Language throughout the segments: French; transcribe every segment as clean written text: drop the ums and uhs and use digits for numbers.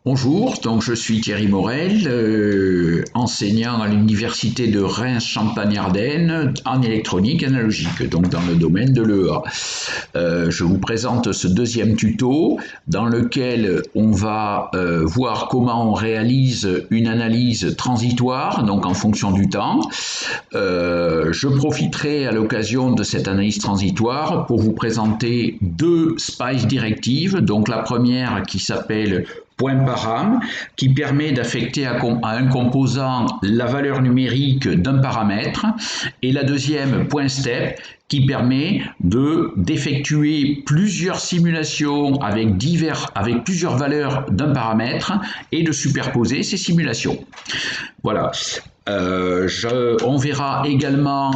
Bonjour, donc je suis Thierry Morel, enseignant à l'université de Reims-Champagne-Ardenne en électronique analogique, donc dans le domaine de l'EA. Je vous présente ce deuxième tuto dans lequel on va voir comment on réalise une analyse transitoire, donc en fonction du temps. Je profiterai à l'occasion de cette analyse transitoire pour vous présenter deux SPICE directives, donc la première qui s'appelle point param, qui permet d'affecter à un composant la valeur numérique d'un paramètre, et la deuxième point step, qui permet d'effectuer plusieurs simulations avec plusieurs valeurs d'un paramètre et de superposer ces simulations. Voilà. On verra également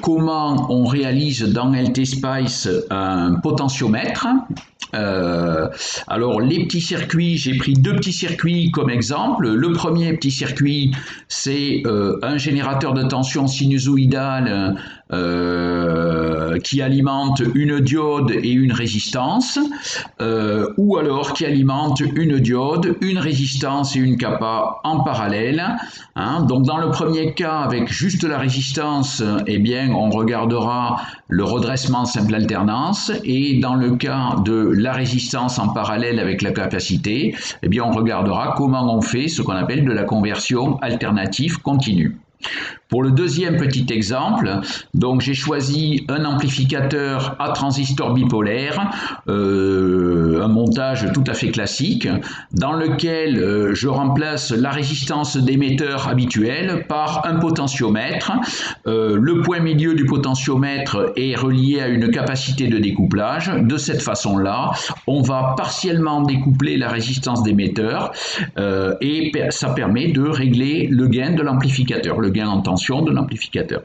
comment on réalise dans LT-SPICE un potentiomètre. Alors les petits circuits, j'ai pris deux petits circuits comme exemple. Le premier petit circuit, c'est un générateur de tension sinusoïdale qui alimente une diode et une résistance, ou alors qui alimente une diode, une résistance et une kappa en parallèle. Donc dans le premier cas, avec juste la résistance, eh bien, on regardera le redressement simple alternance, et dans le cas de la résistance en parallèle avec la capacité, eh bien, on regardera comment on fait ce qu'on appelle de la conversion alternative continue. Pour le deuxième petit exemple, donc j'ai choisi un amplificateur à transistor bipolaire, un montage tout à fait classique, dans lequel je remplace la résistance d'émetteur habituelle par un potentiomètre. Le point milieu du potentiomètre est relié à une capacité de découplage. De cette façon-là, on va partiellement découpler la résistance d'émetteur et ça permet de régler le gain de l'amplificateur, le gain en tension de l'amplificateur.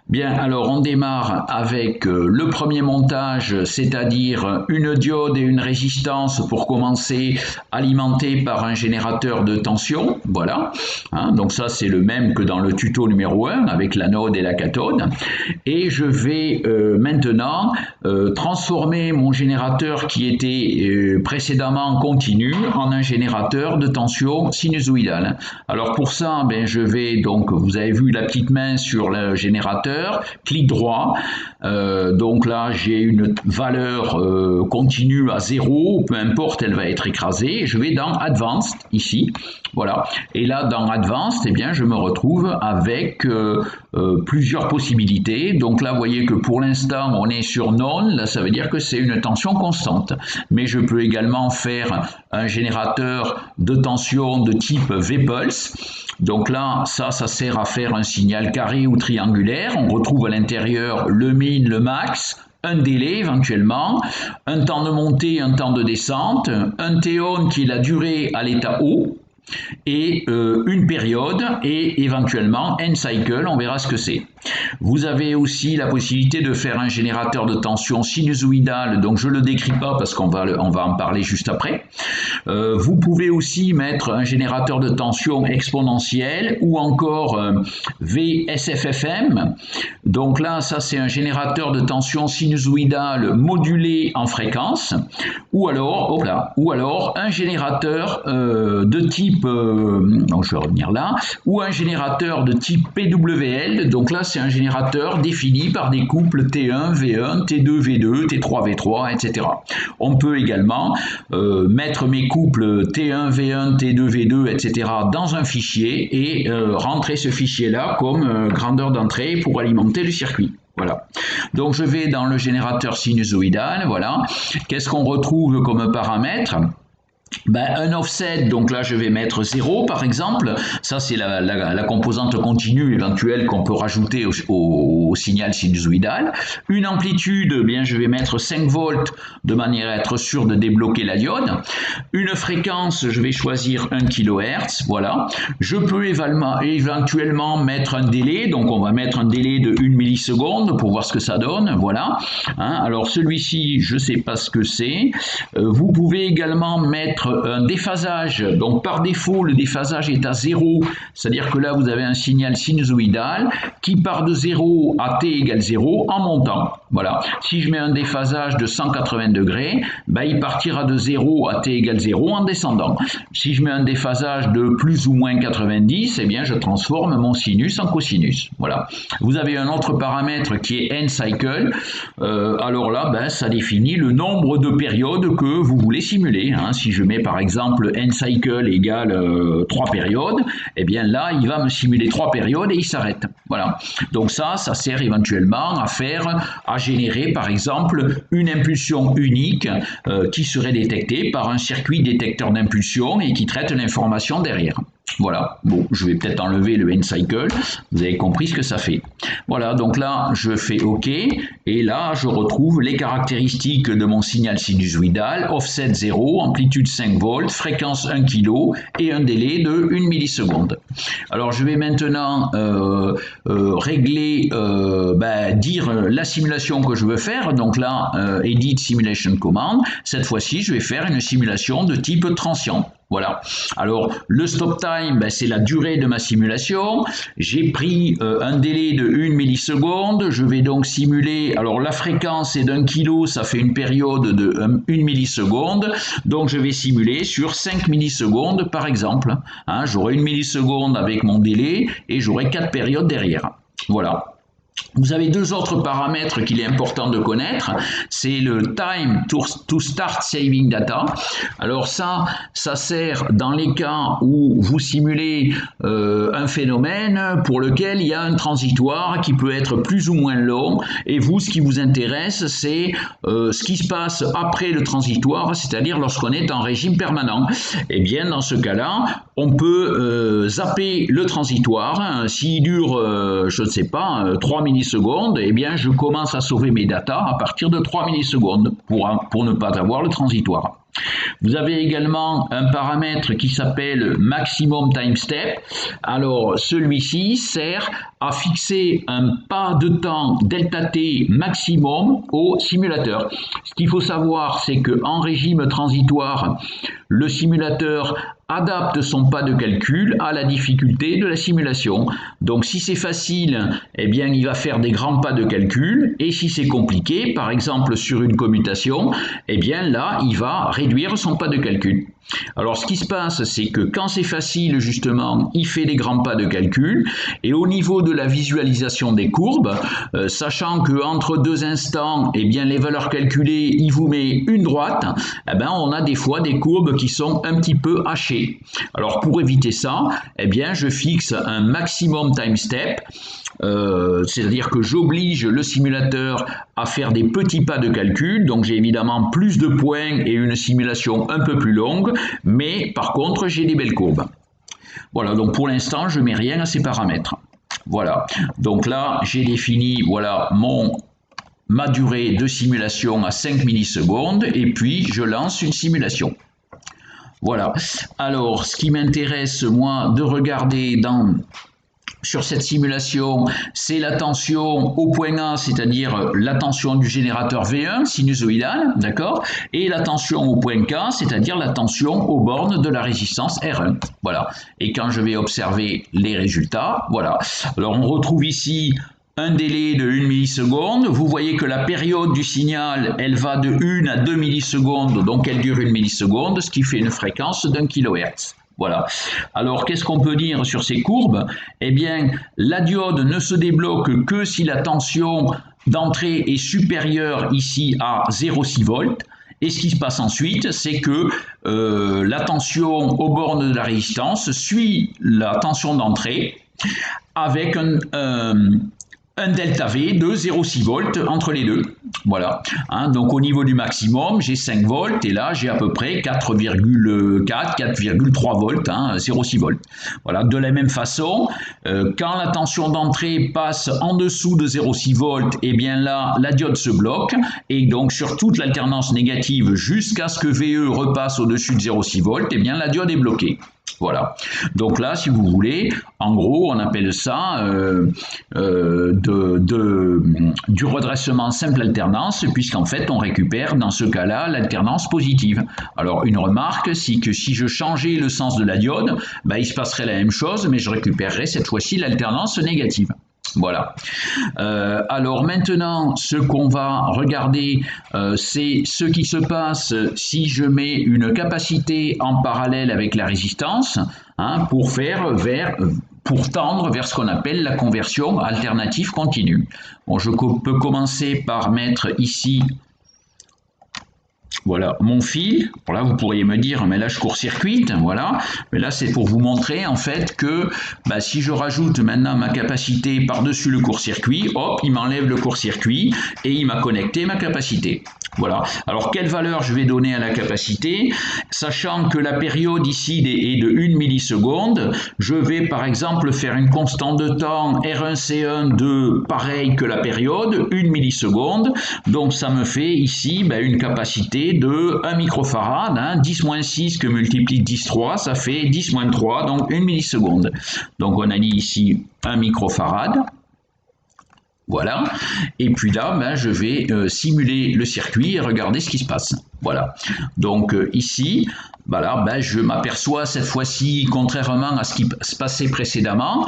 Bien, alors on démarre avec le premier montage, c'est-à-dire une diode et une résistance pour commencer, alimenté par un générateur de tension. Voilà, donc ça c'est le même que dans le tuto numéro 1 avec l'anode et la cathode. Et je vais maintenant transformer mon générateur qui était précédemment continu en un générateur de tension sinusoïdale. Alors pour ça, je vais donc, vous avez vu la petite main sur le générateur, clic droit, donc là j'ai une valeur continue à 0, peu importe, elle va être écrasée, je vais dans Advanced ici, voilà, et là dans Advanced, eh bien, je me retrouve avec plusieurs possibilités. Donc là vous voyez que pour l'instant on est sur None, là ça veut dire que c'est une tension constante, mais je peux également faire un générateur de tension de type V-Pulse. Donc là, ça sert à faire un signal carré ou triangulaire. On retrouve à l'intérieur le min, le max, un délai éventuellement, un temps de montée, un temps de descente, un théon qui est la durée à l'état haut, et une période et éventuellement n cycle, on verra ce que c'est. Vous avez aussi la possibilité de faire un générateur de tension sinusoïdale, donc je ne le décris pas parce qu'on va en parler juste après. Vous pouvez aussi mettre un générateur de tension exponentielle ou encore VSFFM. Donc là, ça c'est un générateur de tension sinusoïdale modulé en fréquence, ou alors un générateur de type donc je vais revenir là, ou un générateur de type PWL. Donc là c'est un générateur défini par des couples T1, V1, T2, V2, T3, V3, etc. On peut également mettre mes couples T1, V1, T2, V2, etc. dans un fichier et rentrer ce fichier là comme grandeur d'entrée pour alimenter le circuit. Voilà. Donc je vais dans le générateur sinusoïdal, voilà. Qu'est-ce qu'on retrouve comme paramètre ? Un offset, donc là je vais mettre 0 par exemple, ça c'est la composante continue éventuelle qu'on peut rajouter au signal sinusoïdal. Une amplitude, bien je vais mettre 5 volts de manière à être sûr de débloquer la diode. Une fréquence, je vais choisir 1 kHz, voilà. Je peux éventuellement mettre un délai, donc on va mettre un délai de 1 milliseconde pour voir ce que ça donne, voilà. Alors celui-ci, je ne sais pas ce que c'est. Vous pouvez également mettre mettre un déphasage. Donc par défaut, le déphasage est à 0, c'est-à-dire que là vous avez un signal sinusoïdal qui part de 0 à t égale 0 en montant. Voilà. Si je mets un déphasage de 180 degrés, ben, il partira de 0 à t égale 0 en descendant. Si je mets un déphasage de plus ou moins 90, eh bien je transforme mon sinus en cosinus. Voilà. Vous avez un autre paramètre qui est n-cycle. Alors là, ben, ça définit le nombre de périodes que vous voulez simuler. Hein. Si je mets par exemple n-cycle égale 3 périodes, eh bien là, il va me simuler 3 périodes et il s'arrête. Voilà. Donc ça sert éventuellement à générer par exemple une impulsion unique qui serait détectée par un circuit détecteur d'impulsion et qui traite l'information derrière. Voilà, bon, je vais peut-être enlever le n-cycle, vous avez compris ce que ça fait. Voilà, donc là, je fais OK, et là, je retrouve les caractéristiques de mon signal sinusoïdal, offset 0, amplitude 5 volts, fréquence 1 kg et un délai de 1 milliseconde. Alors, je vais maintenant régler, dire la simulation que je veux faire, donc là, Edit Simulation Command, cette fois-ci, je vais faire une simulation de type transient. Voilà. Alors, le stop time, c'est la durée de ma simulation. J'ai pris un délai de 1 milliseconde. Je vais donc simuler. Alors, la fréquence est d'1 kg, ça fait une période de 1 milliseconde. Donc, je vais simuler sur 5 millisecondes, par exemple. Hein, j'aurai 1 milliseconde avec mon délai et j'aurai 4 périodes derrière. Voilà. Vous avez deux autres paramètres qu'il est important de connaître, c'est le time to start saving data. Alors ça sert dans les cas où vous simulez un phénomène pour lequel il y a un transitoire qui peut être plus ou moins long, et vous, ce qui vous intéresse, c'est ce qui se passe après le transitoire, c'est-à-dire lorsqu'on est en régime permanent. Et bien dans ce cas-là, on peut zapper le transitoire. S'il dure, je ne sais pas, 3 millisecondes, eh bien je commence à sauver mes datas à partir de 3 millisecondes pour ne pas avoir le transitoire. Vous avez également un paramètre qui s'appelle Maximum Time Step. Alors celui-ci sert à fixer un pas de temps delta t maximum au simulateur. Ce qu'il faut savoir, c'est qu'en régime transitoire, le simulateur adapte son pas de calcul à la difficulté de la simulation. Donc si c'est facile, eh bien il va faire des grands pas de calcul, et si c'est compliqué, par exemple sur une commutation, eh bien là il va réduire son pas de calcul. Alors ce qui se passe, c'est que quand c'est facile, justement, il fait des grands pas de calcul, et au niveau de la visualisation des courbes, sachant qu'entre deux instants, eh bien les valeurs calculées, il vous met une droite, eh bien on a des fois des courbes qui sont un petit peu hachées. Alors pour éviter ça, eh bien je fixe un maximum time step, c'est-à-dire que j'oblige le simulateur à faire des petits pas de calcul, donc j'ai évidemment plus de points et une simulation un peu plus longue, mais par contre j'ai des belles courbes. Voilà, donc pour l'instant je ne mets rien à ces paramètres. Voilà, donc là j'ai défini ma durée de simulation à 5 millisecondes, et puis je lance une simulation. Voilà, alors ce qui m'intéresse moi de regarder sur cette simulation, c'est la tension au point A, c'est-à-dire la tension du générateur V1 sinusoïdal, d'accord, et la tension au point K, c'est-à-dire la tension aux bornes de la résistance R1. Voilà. Et quand je vais observer les résultats, voilà. Alors on retrouve ici un délai de 1 milliseconde. Vous voyez que la période du signal, elle va de 1 à 2 millisecondes, donc elle dure 1 milliseconde, ce qui fait une fréquence d'1 kHz. Voilà. Alors, qu'est-ce qu'on peut dire sur ces courbes? Eh bien, la diode ne se débloque que si la tension d'entrée est supérieure ici à 0,6 volts. Et ce qui se passe ensuite, c'est que la tension aux bornes de la résistance suit la tension d'entrée avec un delta V de 0,6 volts entre les deux. Voilà. Hein, donc au niveau du maximum, j'ai 5 volts et là j'ai à peu près 4,3 volts, 0,6 volts. Voilà. De la même façon, quand la tension d'entrée passe en dessous de 0,6 volts, et bien là la diode se bloque, et donc sur toute l'alternance négative jusqu'à ce que VE repasse au-dessus de 0,6 volts, et bien la diode est bloquée. Voilà. Donc là, si vous voulez, en gros, on appelle ça du redressement simple alternance, puisqu'en fait, on récupère dans ce cas-là l'alternance positive. Alors, une remarque, c'est que si je changeais le sens de la diode, il se passerait la même chose, mais je récupérerais cette fois-ci l'alternance négative. Voilà. Alors maintenant, ce qu'on va regarder, c'est ce qui se passe si je mets une capacité en parallèle avec la résistance, pour tendre vers ce qu'on appelle la conversion alternative continue. Bon, je peux commencer par mettre ici. Voilà mon fil. Voilà, vous pourriez me dire, mais là je court-circuite, voilà. Mais là c'est pour vous montrer en fait que si je rajoute maintenant ma capacité par-dessus le court-circuit, hop, il m'enlève le court-circuit et il m'a connecté ma capacité. Voilà. Alors quelle valeur je vais donner à la capacité, sachant que la période ici est de 1 milliseconde, je vais par exemple faire une constante de temps R1C1 de pareil que la période, 1 milliseconde, donc ça me fait ici une capacité de 1 microfarad, 10-6 que multiplie 10-3, ça fait 10-3, donc 1 milliseconde. Donc on a dit ici 1 microfarad. Voilà, et puis là, je vais simuler le circuit et regarder ce qui se passe. Voilà, donc ici, voilà, je m'aperçois cette fois-ci, contrairement à ce qui se passait précédemment,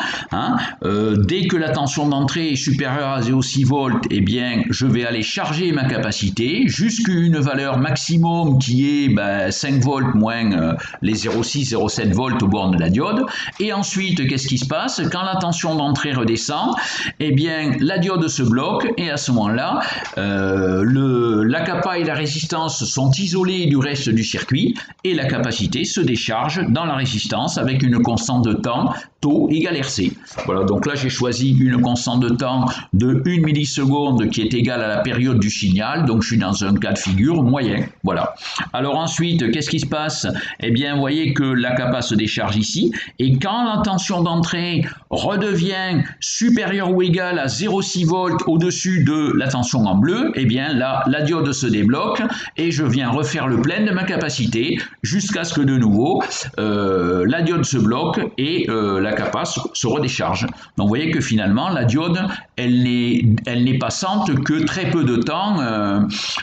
dès que la tension d'entrée est supérieure à 0,6 volts, eh bien, je vais aller charger ma capacité jusqu'à une valeur maximum qui est 5 volts moins les 0,6, 0,7 volts au bord de la diode. Et ensuite, qu'est-ce qui se passe? Quand la tension d'entrée redescend, eh bien, la diode se bloque et à ce moment-là, la capa et la résistance sont isolés du reste du circuit et la capacité se décharge dans la résistance avec une constante de temps taux égale RC. Voilà, donc là j'ai choisi une constante de temps de 1 milliseconde qui est égale à la période du signal, donc je suis dans un cas de figure moyen. Voilà. Alors ensuite, qu'est-ce qui se passe? Eh bien, vous voyez que la capa se décharge ici, et quand la tension d'entrée redevient supérieure ou égale à 0,6 volts au-dessus de la tension en bleu, eh bien là, la diode se débloque et je viens refaire le plein de ma capacité jusqu'à ce que de nouveau la diode se bloque et la capa se redécharge. Donc vous voyez que finalement la diode elle n'est passante que très peu de temps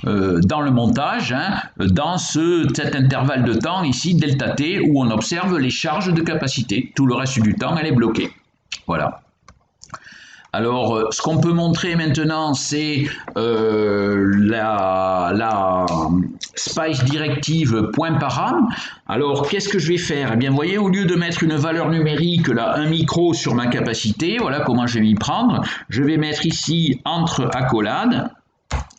dans le montage, dans cet intervalle de temps ici delta t où on observe les charges de capacité. Tout le reste du temps elle est bloquée. Voilà. Alors, ce qu'on peut montrer maintenant, c'est la Spice Directive point param. Alors, qu'est-ce que je vais faire? Eh bien, vous voyez, au lieu de mettre une valeur numérique, là, 1 micro sur ma capacité, voilà comment je vais m'y prendre. Je vais mettre ici, entre accolades,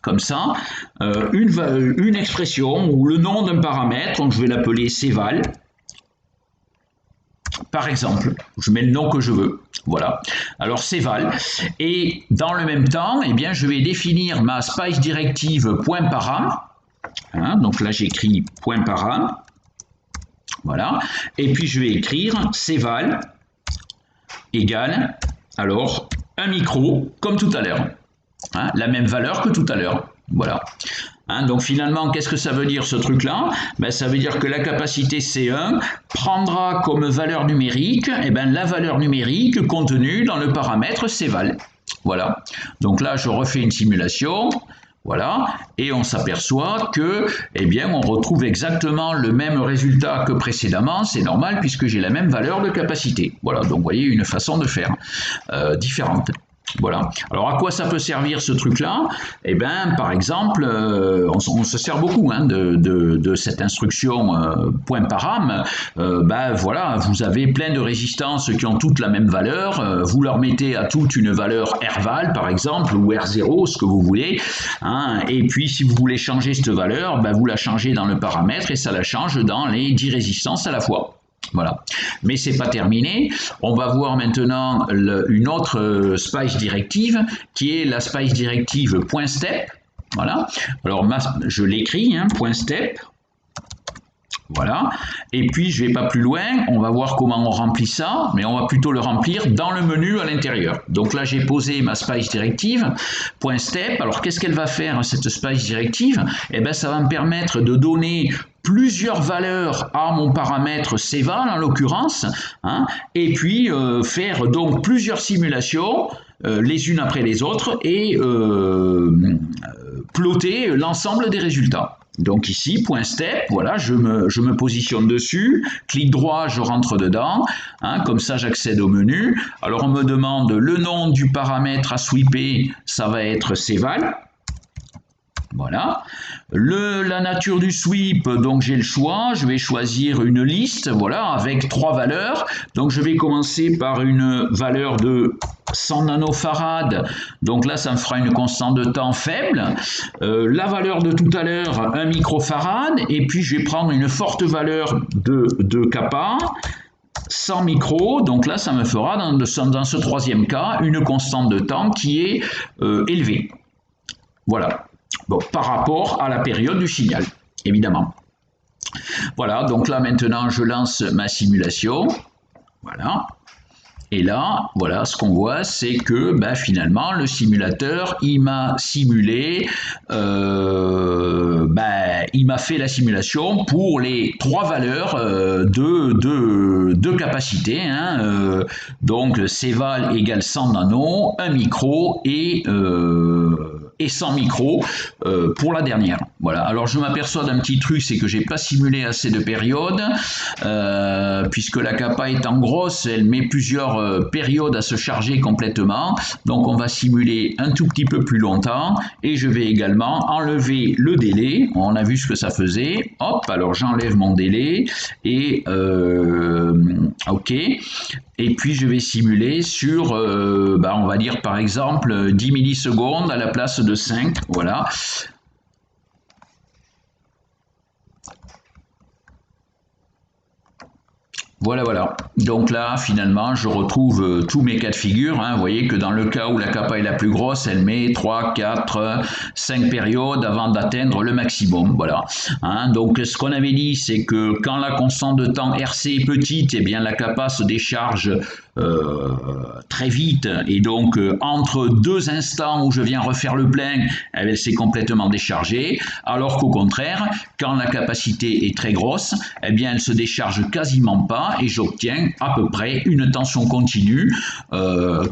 comme ça, une expression ou le nom d'un paramètre, donc je vais l'appeler cval. Par exemple, je mets le nom que je veux. Voilà. Alors cval. Et dans le même temps, eh bien, je vais définir ma Spice Directive point param. Donc là, j'écris point param. Voilà. Et puis je vais écrire cval égale, alors, 1 micro, comme tout à l'heure. La même valeur que tout à l'heure. Voilà. Donc finalement, qu'est-ce que ça veut dire ce truc-là? Ça veut dire que la capacité C1 prendra comme valeur numérique la valeur numérique contenue dans le paramètre cval. Voilà. Donc là, je refais une simulation. Voilà. Et on s'aperçoit que, on retrouve exactement le même résultat que précédemment. C'est normal puisque j'ai la même valeur de capacité. Voilà. Donc vous voyez une façon de faire différente. Voilà. Alors à quoi ça peut servir ce truc-là? Par exemple, on se sert beaucoup de cette instruction point param. Voilà, vous avez plein de résistances qui ont toutes la même valeur. Vous leur mettez à toutes une valeur Rval par exemple ou R0, ce que vous voulez. Et puis si vous voulez changer cette valeur, vous la changez dans le paramètre et ça la change dans les 10 résistances à la fois. Voilà. Mais c'est pas terminé. On va voir maintenant une autre Spice Directive qui est la Spice Directive .step. Voilà. Alors je l'écris, .step. Voilà. Et puis, je ne vais pas plus loin. On va voir comment on remplit ça, mais on va plutôt le remplir dans le menu à l'intérieur. Donc là, j'ai posé ma Spice Directive, .step. Alors, qu'est-ce qu'elle va faire, cette Spice Directive? Eh bien, ça va me permettre de donner plusieurs valeurs à mon paramètre cval, en l'occurrence, hein, et puis faire donc plusieurs simulations, les unes après les autres, et plotter l'ensemble des résultats. Donc ici, .step, voilà, je me positionne dessus, clic droit, je rentre dedans, hein, comme ça j'accède au menu. Alors on me demande le nom du paramètre à sweeper, ça va être cval. Voilà. La nature du sweep, donc j'ai le choix, je vais choisir une liste, voilà, avec 3 valeurs. Donc je vais commencer par une valeur de 100 nanofarad, donc là ça me fera une constante de temps faible. La valeur de tout à l'heure, 1 microfarad, et puis je vais prendre une forte valeur de kappa. 100 micros, donc là ça me fera dans ce troisième cas une constante de temps qui est élevée. Voilà. Bon, par rapport à la période du signal, évidemment. Voilà, donc là maintenant je lance ma simulation. Voilà. Et là, voilà, ce qu'on voit, c'est que finalement, le simulateur, il m'a simulé, il m'a fait la simulation pour les 3 valeurs de capacité. Hein, donc, cval égale 100 nano, 1 micro et 100 micros pour la dernière. Voilà. Alors, je m'aperçois d'un petit truc, c'est que j'ai pas simulé assez de périodes, puisque la kappa étant grosse, elle met plusieurs périodes à se charger complètement. Donc on va simuler un tout petit peu plus longtemps et je vais également enlever le délai. On a vu ce que ça faisait. Hop, alors j'enlève mon délai et ok. Et puis je vais simuler sur, on va dire par exemple 10 millisecondes à la place de 5. Voilà. Voilà. Donc là, finalement, je retrouve tous mes cas de figure. Hein. Vous voyez que dans le cas où la kappa est la plus grosse, elle met 3, 4, 5 périodes avant d'atteindre le maximum. Voilà. Hein. Donc ce qu'on avait dit, c'est que quand la constante de temps RC est petite, eh bien la kappa se décharge très vite. Et donc, entre 2 instants où je viens refaire le plein, elle s'est complètement déchargée. Alors qu'au contraire, quand la capacité est très grosse, eh bien elle se décharge quasiment pas. Et j'obtiens à peu près une tension continue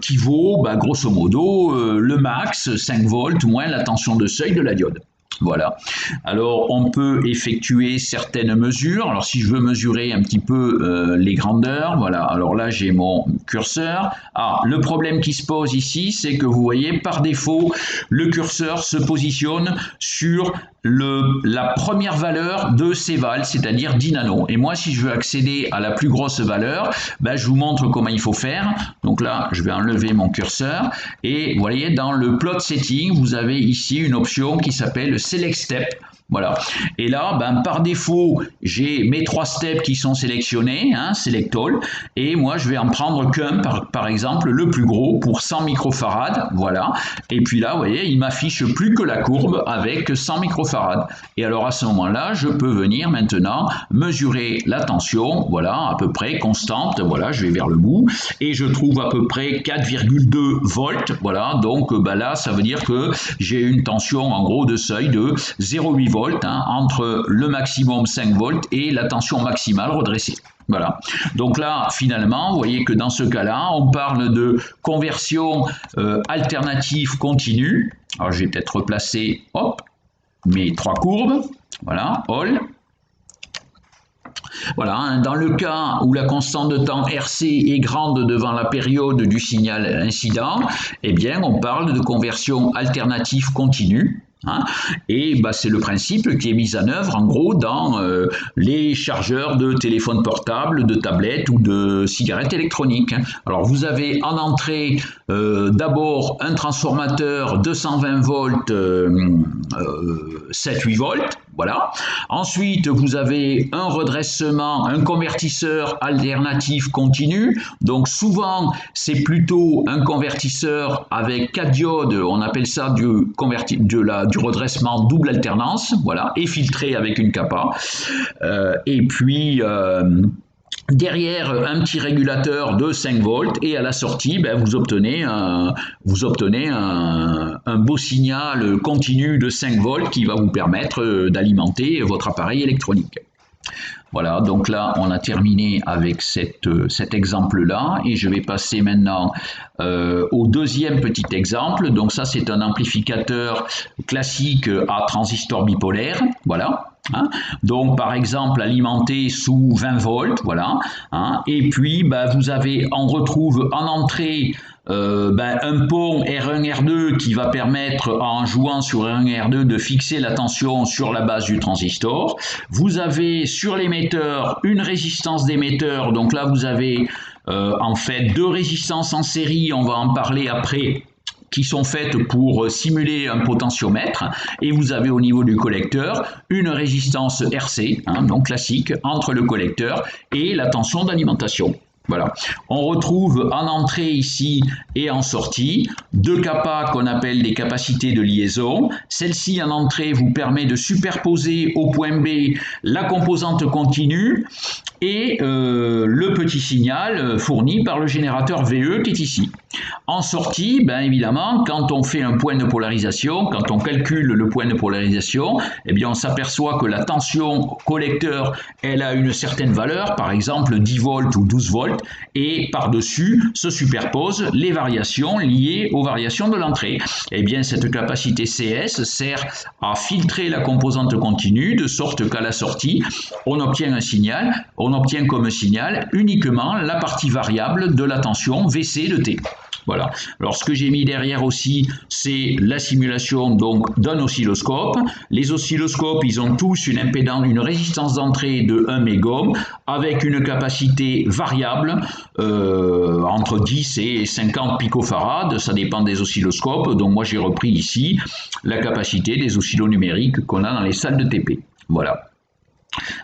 qui vaut grosso modo le max 5 volts moins la tension de seuil de la diode. Voilà. Alors, on peut effectuer certaines mesures. Alors, si je veux mesurer un petit peu les grandeurs, voilà. Alors là, j'ai mon curseur. Ah, le problème qui se pose ici, c'est que vous voyez, par défaut, le curseur se positionne sur la première valeur de cval, c'est-à-dire 10 nano. Et moi, si je veux accéder à la plus grosse valeur, je vous montre comment il faut faire. Donc là, je vais enlever mon curseur. Et vous voyez, dans le plot setting, vous avez ici une option qui s'appelle Select Step. Voilà. Et là, par défaut, j'ai mes 3 steps qui sont sélectionnés, hein, Select All, et moi je vais en prendre qu'un, par exemple, le plus gros pour 100 microfarads, voilà. Et puis là, vous voyez, il m'affiche plus que la courbe avec 100 microfarads. Et alors à ce moment-là, je peux venir maintenant mesurer la tension, voilà, à peu près constante, voilà, je vais vers le bout, et je trouve à peu près 4,2 volts, voilà. Donc là, ça veut dire que j'ai une tension en gros de seuil de 0,8 volts. Entre le maximum 5 volts et la tension maximale redressée. Voilà. Donc là, finalement, vous voyez que dans ce cas-là, on parle de conversion alternative continue. Alors, je vais peut-être replacer, hop, mes 3 courbes. Voilà, all. Voilà, dans le cas où la constante de temps RC est grande devant la période du signal incident, eh bien, on parle de conversion alternative continue. Hein, et c'est le principe qui est mis en œuvre en gros dans les chargeurs de téléphones portables, de tablettes ou de cigarettes électroniques. Alors vous avez en entrée d'abord un transformateur 220 volts 7-8 volts. Voilà. Ensuite, vous avez un redressement, un convertisseur alternatif continu. Donc souvent, c'est plutôt un convertisseur avec 4 diodes. On appelle ça du du redressement double alternance, voilà, et filtré avec une capa. Et puis derrière un petit régulateur de 5 volts et à la sortie, ben, vous obtenez un beau signal continu de 5 volts qui va vous permettre d'alimenter votre appareil électronique. Voilà, donc là on a terminé avec cet exemple-là et je vais passer maintenant au deuxième petit exemple. Donc ça c'est un amplificateur classique à transistor bipolaire, voilà. Hein. Donc par exemple alimenté sous 20 volts, voilà. Hein. Et puis on retrouve en entrée un pont R1, R2 qui va permettre, en jouant sur R1, R2, de fixer la tension sur la base du transistor. Vous avez sur l'émetteur une résistance d'émetteur, donc là vous avez en fait deux résistances en série, on va en parler après, qui sont faites pour simuler un potentiomètre, et vous avez au niveau du collecteur une résistance RC, hein, donc classique, entre le collecteur et la tension d'alimentation. Voilà. On retrouve en entrée ici et en sortie deux capas qu'on appelle des capacités de liaison. Celle-ci en entrée vous permet de superposer au point B la composante continue et le petit signal fourni par le générateur VE qui est ici. En sortie, bien évidemment, quand on fait un point de polarisation, quand on calcule le point de polarisation, eh bien on s'aperçoit que la tension collecteur, elle a une certaine valeur, par exemple 10 volts ou 12 volts, et par-dessus se superposent les variations liées aux variations de l'entrée. Eh bien cette capacité CS sert à filtrer la composante continue, de sorte qu'à la sortie, on obtient comme signal uniquement la partie variable de la tension VC de T. Voilà. Alors ce que j'ai mis derrière aussi, c'est la simulation donc d'un oscilloscope. Les oscilloscopes, ils ont tous une impédance, une résistance d'entrée de 1 mégohm avec une capacité variable entre 10 et 50 picofarads, ça dépend des oscilloscopes. Donc moi j'ai repris ici la capacité des oscillos numériques qu'on a dans les salles de TP. Voilà.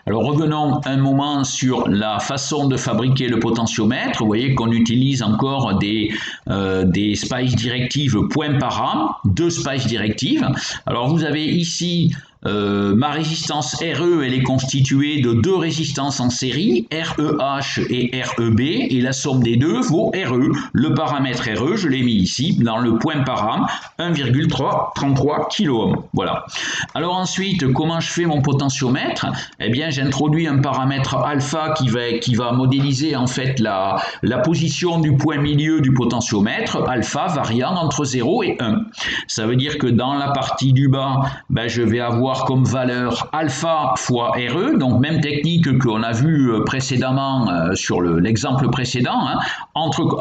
Alors revenons un moment sur la façon de fabriquer le potentiomètre. Vous voyez qu'on utilise encore des spice directives point par an, deux spice directives. Alors vous avez ici ma résistance RE, elle est constituée de deux résistances en série, REH et REB, et la somme des deux vaut RE. Le paramètre RE, je l'ai mis ici, dans le point par an, 1,33 kΩ. Voilà. Alors ensuite, comment je fais mon potentiomètre? Eh bien, j'introduis un paramètre alpha qui va modéliser en fait la position du point milieu du potentiomètre, alpha variant entre 0 et 1. Ça veut dire que dans la partie du bas, je vais avoir comme valeur alpha fois RE, donc même technique qu'on a vu précédemment sur l'exemple précédent, hein, entre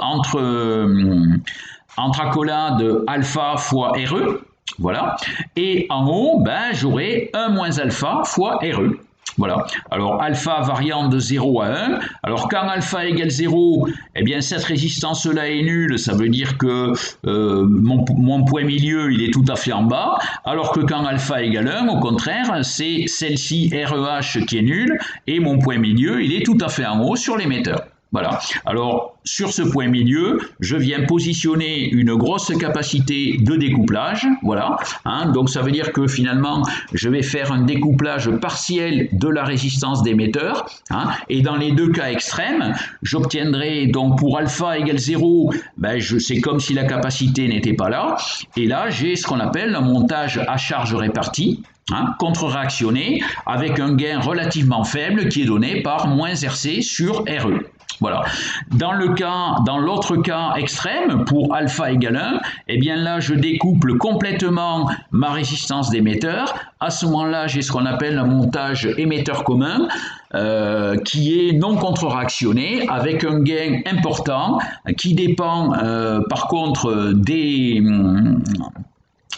accolades alpha fois RE, voilà, et en haut, j'aurai 1 moins alpha fois RE. Voilà. Alors alpha variant de 0 à 1. Alors quand alpha égale 0, eh bien cette résistance-là est nulle. Ça veut dire que mon point milieu, il est tout à fait en bas. Alors que quand alpha égale 1, au contraire, c'est celle-ci REH qui est nulle. Et mon point milieu, il est tout à fait en haut sur l'émetteur. Voilà. Alors, sur ce point milieu, je viens positionner une grosse capacité de découplage. Voilà. Hein, donc, ça veut dire que finalement, je vais faire un découplage partiel de la résistance d'émetteur. Hein, et dans les deux cas extrêmes, j'obtiendrai donc pour alpha égale 0, c'est comme si la capacité n'était pas là. Et là, j'ai ce qu'on appelle un montage à charge répartie. Hein, contre-réactionné avec un gain relativement faible qui est donné par moins RC sur RE. Voilà. Dans l'autre cas extrême, pour alpha égale 1, eh bien là, je découple complètement ma résistance d'émetteur. À ce moment-là, j'ai ce qu'on appelle un montage émetteur commun qui est non contre-réactionné avec un gain important qui dépend par contre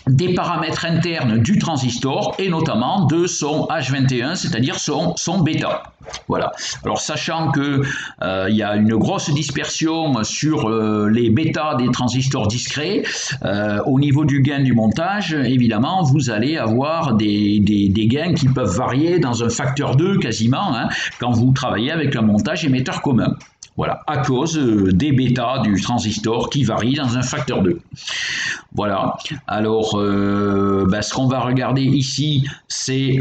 des paramètres internes du transistor et notamment de son H21, c'est-à-dire son bêta. Voilà. Alors sachant que il y a une grosse dispersion sur les bêtas des transistors discrets, au niveau du gain du montage, évidemment, vous allez avoir des gains qui peuvent varier dans un facteur 2 quasiment, hein, quand vous travaillez avec un montage émetteur commun. Voilà, à cause des bêtas du transistor qui varient dans un facteur 2. Voilà, alors ce qu'on va regarder ici, c'est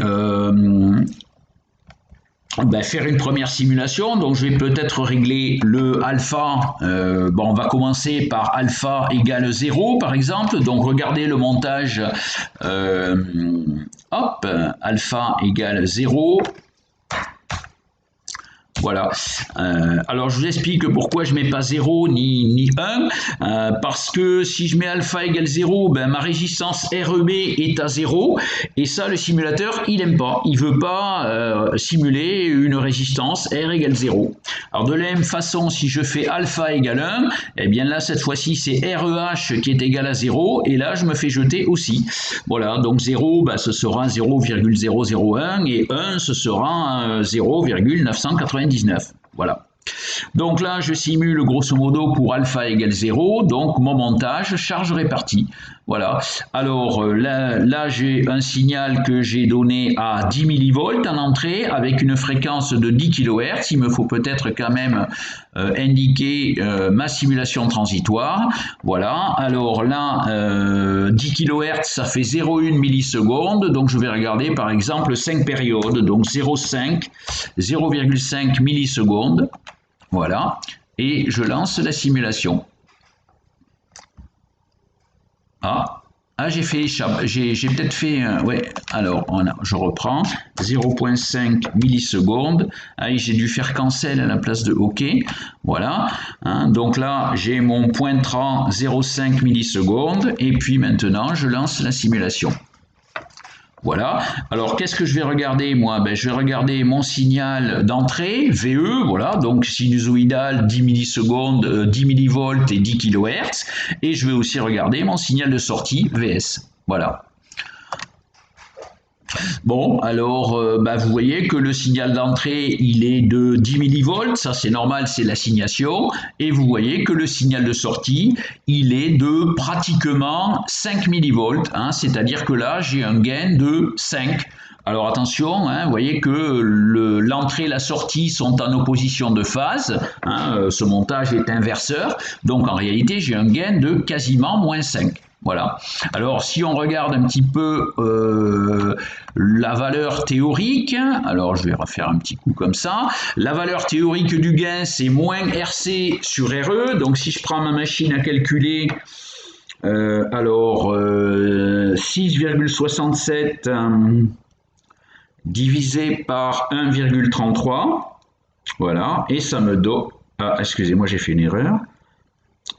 faire une première simulation. Donc je vais peut-être régler le alpha. On va commencer par alpha égale 0 par exemple. Donc regardez le montage. Alpha égale 0. Voilà. Alors je vous explique pourquoi je ne mets pas 0 ni 1. Parce que si je mets alpha égale 0, ma résistance REB est à 0. Et ça, le simulateur, il n'aime pas. Il ne veut pas simuler une résistance R égale 0. Alors de la même façon, si je fais alpha égale 1, eh bien là, cette fois-ci, c'est REH qui est égal à 0. Et là, je me fais jeter aussi. Voilà, donc 0, ce sera 0,001. Et 1, ce sera 0,999. Voilà. Donc là, je simule grosso modo pour alpha égale 0, donc mon montage, charge répartie. Voilà. Alors là j'ai un signal que j'ai donné à 10 millivolts en entrée avec une fréquence de 10 kHz. Il me faut peut-être quand même indiquer ma simulation transitoire. Voilà. Alors là, 10 kHz, ça fait 0,1 millisecondes. Donc je vais regarder par exemple 5 périodes. Donc 0,5, 0,5 millisecondes. Voilà, et je lance la simulation. J'ai peut-être fait, alors je reprends, 0,5 millisecondes, j'ai dû faire cancel à la place de OK, voilà, donc là j'ai mon pointrant 0,5 millisecondes, et puis maintenant je lance la simulation. Voilà, alors qu'est-ce que je vais regarder moi? Je vais regarder mon signal d'entrée, VE, voilà, donc sinusoïdal 10 millisecondes, 10 millivolts et 10 kHz, et je vais aussi regarder mon signal de sortie, VS, voilà. Bon, alors vous voyez que le signal d'entrée il est de 10 millivolts, ça c'est normal, c'est l'assignation, et vous voyez que le signal de sortie il est de pratiquement 5 millivolts, c'est-à-dire que là j'ai un gain de 5. Alors attention, vous voyez que l'entrée et la sortie sont en opposition de phase, ce montage est inverseur, donc en réalité j'ai un gain de quasiment moins 5. Voilà. Alors, si on regarde un petit peu la valeur théorique, alors je vais refaire un petit coup comme ça. La valeur théorique du gain, c'est moins RC sur RE. Donc, si je prends ma machine à calculer, 6,67 divisé par 1,33, voilà, et ça me donne... excusez-moi, j'ai fait une erreur.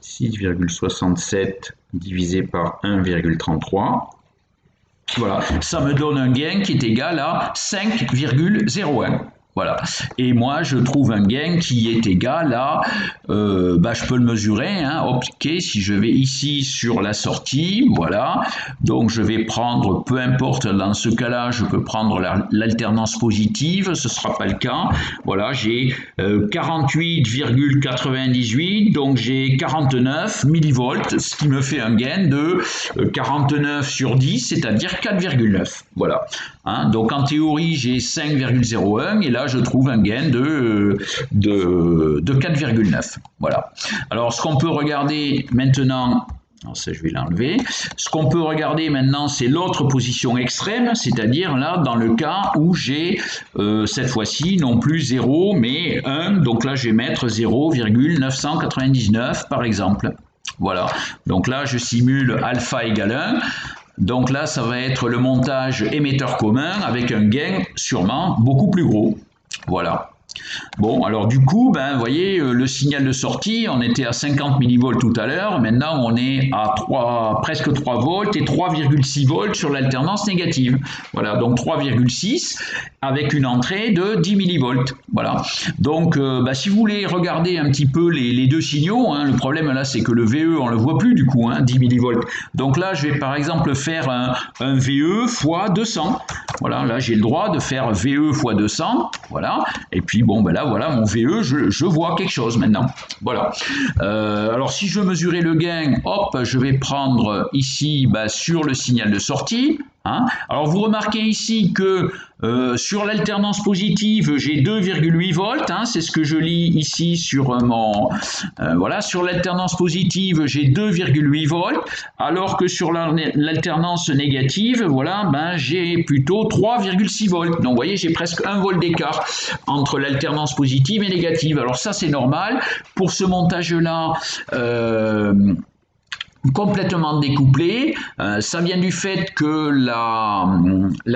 6,67 divisé par 1,33. Voilà, ça me donne un gain qui est égal à 5,01. Voilà. Et moi, je trouve un gain qui est égal à, je peux le mesurer, ok, si je vais ici sur la sortie, voilà, donc je vais prendre, peu importe, dans ce cas-là, je peux prendre l'alternance positive, ce ne sera pas le cas, voilà, j'ai 48,98, donc j'ai 49 millivolts, ce qui me fait un gain de 49 sur 10, c'est-à-dire 4,9, voilà. Donc en théorie, j'ai 5,01 et là, je trouve un gain de 4,9. Voilà. Alors, ce qu'on peut regarder maintenant, ça, je vais l'enlever. Ce qu'on peut regarder maintenant, c'est l'autre position extrême, c'est-à-dire là, dans le cas où j'ai cette fois-ci non plus 0, mais 1. Donc là, je vais mettre 0,999 par exemple. Voilà. Donc là, je simule alpha égale 1. Donc là, ça va être le montage émetteur commun avec un gain sûrement beaucoup plus gros. Voilà. Bon, alors du coup, vous voyez, le signal de sortie, on était à 50 millivolts tout à l'heure, maintenant on est à presque 3 volts et 3,6 volts sur l'alternance négative. Voilà, donc 3,6 avec une entrée de 10 millivolts. Voilà, donc si vous voulez regarder un petit peu les deux signaux, le problème là c'est que le VE on le voit plus du coup, 10 millivolts. Donc là je vais par exemple faire un VE fois 200. Voilà, là j'ai le droit de faire VE fois 200, voilà, et puis bon, là voilà mon VE, je vois quelque chose maintenant, voilà. Alors si je veux mesurer le gain, hop, je vais prendre ici sur le signal de sortie, Hein. Alors vous remarquez ici que sur l'alternance positive, j'ai 2,8 volts, hein, c'est ce que je lis ici sur mon... voilà, sur l'alternance positive, j'ai 2,8 volts, alors que sur l'alternance négative, voilà, ben, j'ai plutôt 3,6 volts. Donc vous voyez, j'ai presque 1 volt d'écart entre l'alternance positive et négative. Alors ça, c'est normal. Pour ce montage-là, complètement découplé, ça vient du fait que la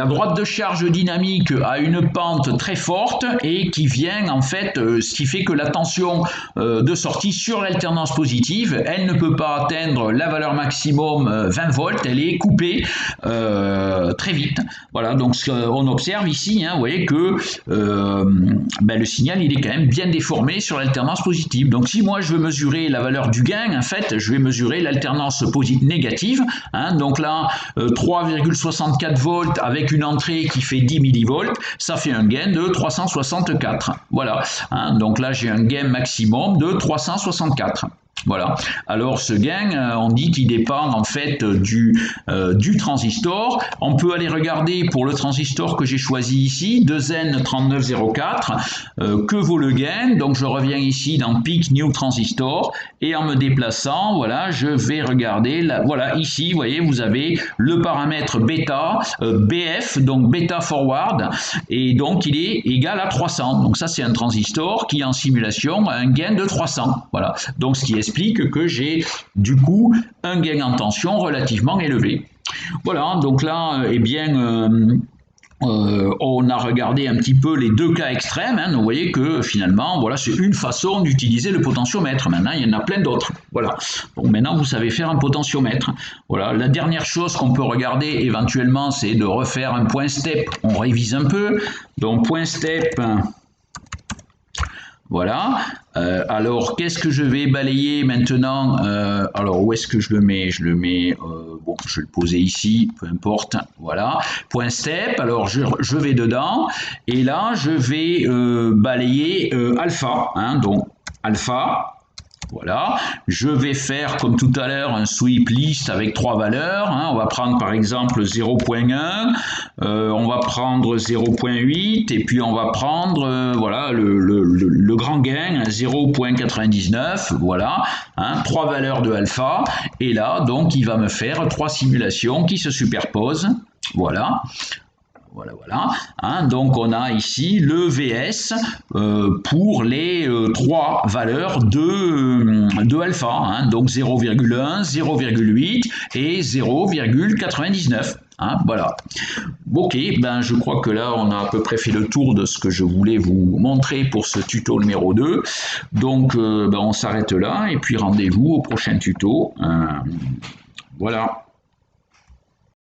droite de charge dynamique a une pente très forte et qui vient en fait, ce qui fait que la tension de sortie sur l'alternance positive, elle ne peut pas atteindre la valeur maximum 20 volts, elle est coupée très vite. Voilà, donc on observe ici, hein, vous voyez que ben, le signal il est quand même bien déformé sur l'alternance positive. Donc si moi je veux mesurer la valeur du gain, en fait je vais mesurer l'alternance négative, hein, donc là 3,64 volts avec une entrée qui fait 10 millivolts, ça fait un gain de 364. Voilà, hein, donc là j'ai un gain maximum de 364. Voilà. Alors ce gain, on dit qu'il dépend en fait du transistor. On peut aller regarder pour le transistor que j'ai choisi ici, 2N3904, que vaut le gain. Donc je reviens ici dans Peak New Transistor et en me déplaçant, voilà, je vais regarder. Voilà, ici, vous voyez, vous avez le paramètre bêta, BF, donc bêta forward, et donc il est égal à 300. Donc ça c'est un transistor qui en simulation a un gain de 300. Voilà. Donc ce qui explique que j'ai du coup un gain en tension relativement élevé. Voilà, donc là, eh bien, on a regardé un petit peu les deux cas extrêmes, hein, donc vous voyez que finalement, voilà, c'est une façon d'utiliser le potentiomètre. Maintenant, il y en a plein d'autres. Voilà. Donc maintenant, vous savez faire un potentiomètre. Voilà. La dernière chose qu'on peut regarder éventuellement, c'est de refaire un point step. On révise un peu. Donc point step. Voilà. Alors, qu'est-ce que je vais balayer maintenant? Alors, où est-ce que je le mets? Je le mets, bon, je vais le poser ici, peu importe. Voilà. Point step. Alors, je vais dedans. Et là, je vais balayer alpha. Hein, donc, alpha. Voilà, je vais faire comme tout à l'heure un sweep list avec trois valeurs. Hein. On va prendre par exemple 0.1, on va prendre 0.8 et puis on va prendre voilà, le grand gain 0.99. Voilà, hein, trois valeurs de alpha. Et là, donc, il va me faire trois simulations qui se superposent. Voilà. Voilà, voilà. Hein, donc on a ici le VS pour les trois valeurs de alpha, hein, donc 0,1, 0,8 et 0,99. Hein, voilà. Ok, ben je crois que là on a à peu près fait le tour de ce que je voulais vous montrer pour ce tuto numéro 2. Donc ben, on s'arrête là et puis rendez-vous au prochain tuto. Voilà.